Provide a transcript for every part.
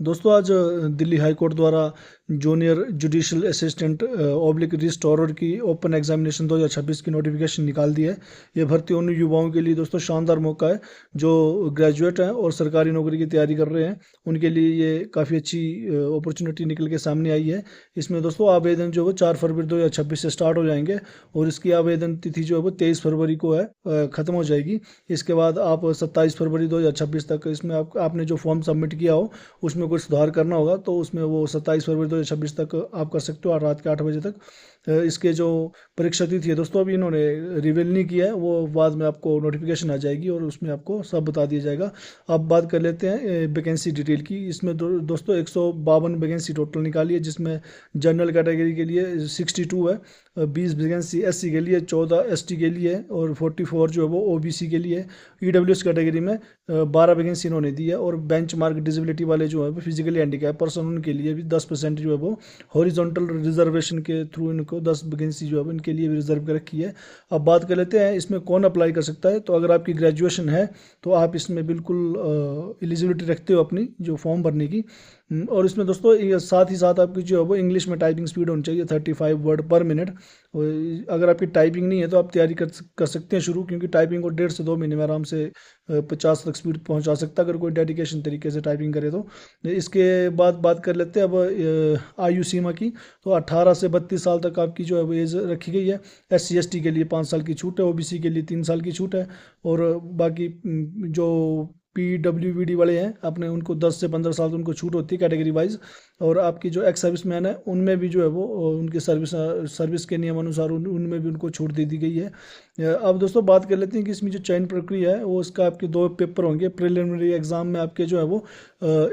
दोस्तों आज Delhi high court द्वारा junior judicial assistant oblique restorer की ओपन एग्जामिनेशन 2026 की नोटिफिकेशन निकाल दी है। ये भर्ती उन युवाओं के लिए दोस्तों शानदार मौका है जो ग्रेजुएट हैं और सरकारी नौकरी की तैयारी कर रहे हैं। उनके लिए ये काफ़ी अच्छी अपॉर्चुनिटी निकल के सामने आई है। इसमें दोस्तों आवेदन जो है 4 फरवरी 2026 से स्टार्ट हो जाएंगे और इसकी आवेदन तिथि जो है वो 23 फरवरी को है ख़त्म हो जाएगी। इसके बाद आप 27 फरवरी 2026 तक इसमें आपने जो फॉर्म सबमिट किया हो उसमें कुछ सुधार करना होगा तो उसमें वो 27 फरवरी 2026 तक आप कर सकते हो और रात के 8 बजे तक। इसके जो परीक्षा तिथि है दोस्तों अभी इन्होंने रिवील नहीं किया है, वो बाद में आपको नोटिफिकेशन आ जाएगी और उसमें आपको सब बता दिया जाएगा। अब बात कर लेते हैं वैकेंसी डिटेल की। इसमें दोस्तों 152 वैकेंसी टोटल निकाली है, जिसमें जनरल कैटेगरी के लिए 62 है, 20 वैकेंसी एससी के लिए, 14 एसटी के लिए और 44 जो है वो ओबीसी के लिए। ईडब्ल्यूएस कैटेगरी में 12 वैकेंसी इन्होंने दी है और बेंच मार्क डिसेबिलिटी वाले जो है फिजिकली हैंडीकैप पर्सन उनके लिए भी 10% जो है वो हॉरिजॉन्टल रिजर्वेशन के थ्रू इनको 10 वैकेंसी जो है इनके लिए भी रिजर्व कर रखी है। अब बात कर लेते हैं इसमें कौन अप्लाई कर सकता है। तो अगर आपकी ग्रेजुएशन है तो आप इसमें बिल्कुल एलिजिबिलिटी रखते हो अपनी जो फॉर्म भरने की। और इसमें दोस्तों साथ ही साथ आपकी जो है वो इंग्लिश में टाइपिंग स्पीड होनी चाहिए 35 वर्ड पर मिनट। अगर आपकी टाइपिंग नहीं है तो आप तैयारी कर सकते हैं शुरू, क्योंकि टाइपिंग को 1.5 से 2 महीने में आराम से 50 तक स्पीड पहुंचा सकता है अगर कोई डेडिकेशन तरीके से टाइपिंग करे तो। इसके बाद बात कर लेते हैं अब आयु सीमा की। तो 18 से 32 साल तक आपकी जो है वो एज रखी गई है। SC/ST के लिए 5 साल की छूट है, OBC के लिए 3 साल की छूट है और बाकी जो PWBD वाले हैं अपने उनको 10 से 15 साल तो उनको छूट होती है कैटेगरी वाइज। और आपकी जो एक्स सर्विस मैन है उनमें भी जो है वो उनके सर्विस के नियम अनुसार उनमें भी उनको छूट दे दी गई है। अब दोस्तों बात कर लेते हैं कि इसमें जो चयन प्रक्रिया है वो इसका आपके 2 पेपर होंगे। प्रिलिमिनरी एग्जाम में आपके जो है वो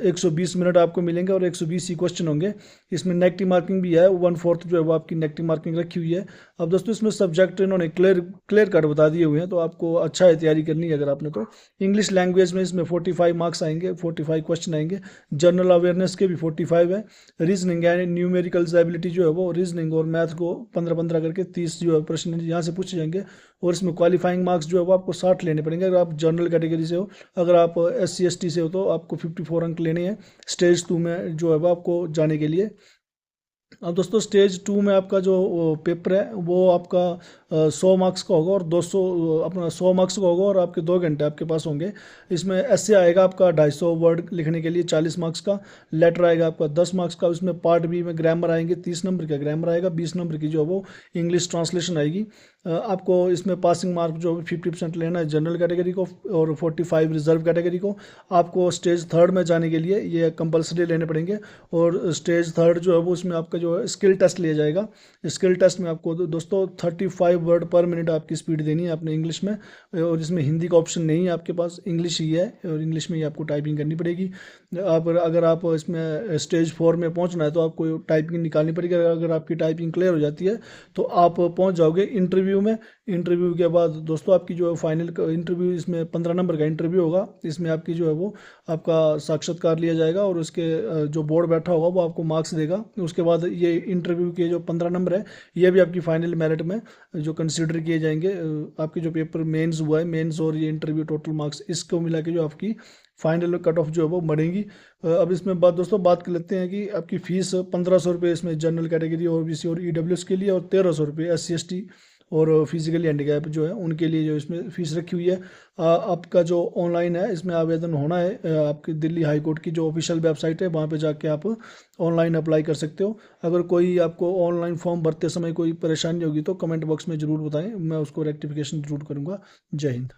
120 मिनट आपको मिलेंगे और 120 ही क्वेश्चन होंगे। इसमें नेगेटिव मार्किंग भी है, 1/4 जो है वो आपकी नेगेटिव मार्किंग रखी हुई है। अब दोस्तों इसमें सब्जेक्ट इन्होंने क्लियर कट बता दिए हुए हैं, तो आपको अच्छा है तैयारी करनी है अगर आपने तो। इंग्लिश लैंग्वेज में इसमें 45 मार्क्स आएंगे, 45 क्वेश्चन आएंगे। जनरल अवेयरनेस के भी 45 है। रीजनिंग यानी न्यूमेरिकल्स एबिलिटी जो है वो रीजनिंग और मैथ को 15-15 करके 30 जो है प्रश्न यहाँ से पूछे जाएंगे। और इसमें क्वालिफाइंग मार्क्स जो है वो आपको 60 लेने पड़ेंगे अगर आप जनरल कैटेगरी से हो। अगर आप SC/ST से हो तो आपको 54 अंक लेने हैं स्टेज 2 में जो है वो आपको जाने के लिए। अब दोस्तों स्टेज 2 में आपका जो पेपर है वो आपका 100 मार्क्स का होगा और 200 अपना 100 मार्क्स का होगा और आपके 2 घंटे आपके पास होंगे। इसमें ऐसे आएगा आपका 250 वर्ड लिखने के लिए 40 मार्क्स का। लेटर आएगा आपका 10 मार्क्स का। उसमें पार्ट बी में ग्रामर आएंगे, 30 नंबर का ग्रामर आएगा, 20 नंबर की जो है वो इंग्लिश ट्रांसलेशन आएगी। आपको इसमें पासिंग मार्क जो 50% लेना है जनरल कैटेगरी को और 45 रिजर्व कैटेगरी को। आपको स्टेज 3 में जाने के लिए ये कंपलसरी लेने पड़ेंगे और स्टेज 3 जो है वो उसमें आपका जो है स्किल टेस्ट लिया जाएगा। स्किल टेस्ट में आपको दोस्तों 35 वर्ड पर मिनट आपकी स्पीड देनी है अपने इंग्लिश में और इसमें हिंदी का ऑप्शन नहीं है आपके पास, इंग्लिश ही है और इंग्लिश में ही आपको टाइपिंग करनी पड़ेगी। अगर आप इसमें स्टेज 4 में पहुंचना है तो आपको टाइपिंग निकालनी पड़ेगी। अगर आपकी टाइपिंग क्लियर हो जाती है तो आप पहुंच जाओगे इंटरव्यू में। इंटरव्यू के बाद दोस्तों आपकी जो है फाइनल इंटरव्यू, इसमें 15 नंबर का इंटरव्यू होगा। इसमें आपकी जो है वो आपका साक्षात्कार लिया जाएगा और उसके जो बोर्ड बैठा होगा वो आपको मार्क्स देगा। उसके बाद ये इंटरव्यू के जो 15 नंबर है ये भी आपकी फाइनल मेरिट में जो कंसीडर किए जाएंगे। आपके जो पेपर मेंस हुआ है, मेंस और ये इंटरव्यू टोटल मार्क्स इसको मिला के जो आपकी फाइनल कट ऑफ जो है वो बढ़ेगी। अब इसमें दोस्तों बात कर लेते हैं कि आपकी फ़ीस 1500 रुपये इसमें जनरल कैटेगरी OBC और EWS के लिए और 1300 रुपये SC/ST और फिजिकली हैंडीकैप जो है उनके लिए जो इसमें फ़ीस रखी हुई है। आपका जो ऑनलाइन है इसमें आवेदन होना है आपकी दिल्ली हाई कोर्ट की जो ऑफिशियल वेबसाइट है वहाँ पे जाके आप ऑनलाइन अप्लाई कर सकते हो। अगर कोई आपको ऑनलाइन फॉर्म भरते समय कोई परेशानी होगी तो कमेंट बॉक्स में ज़रूर बताएं, मैं उसको रेक्टिफिकेशन ज़रूर करूँगा। जय हिंद।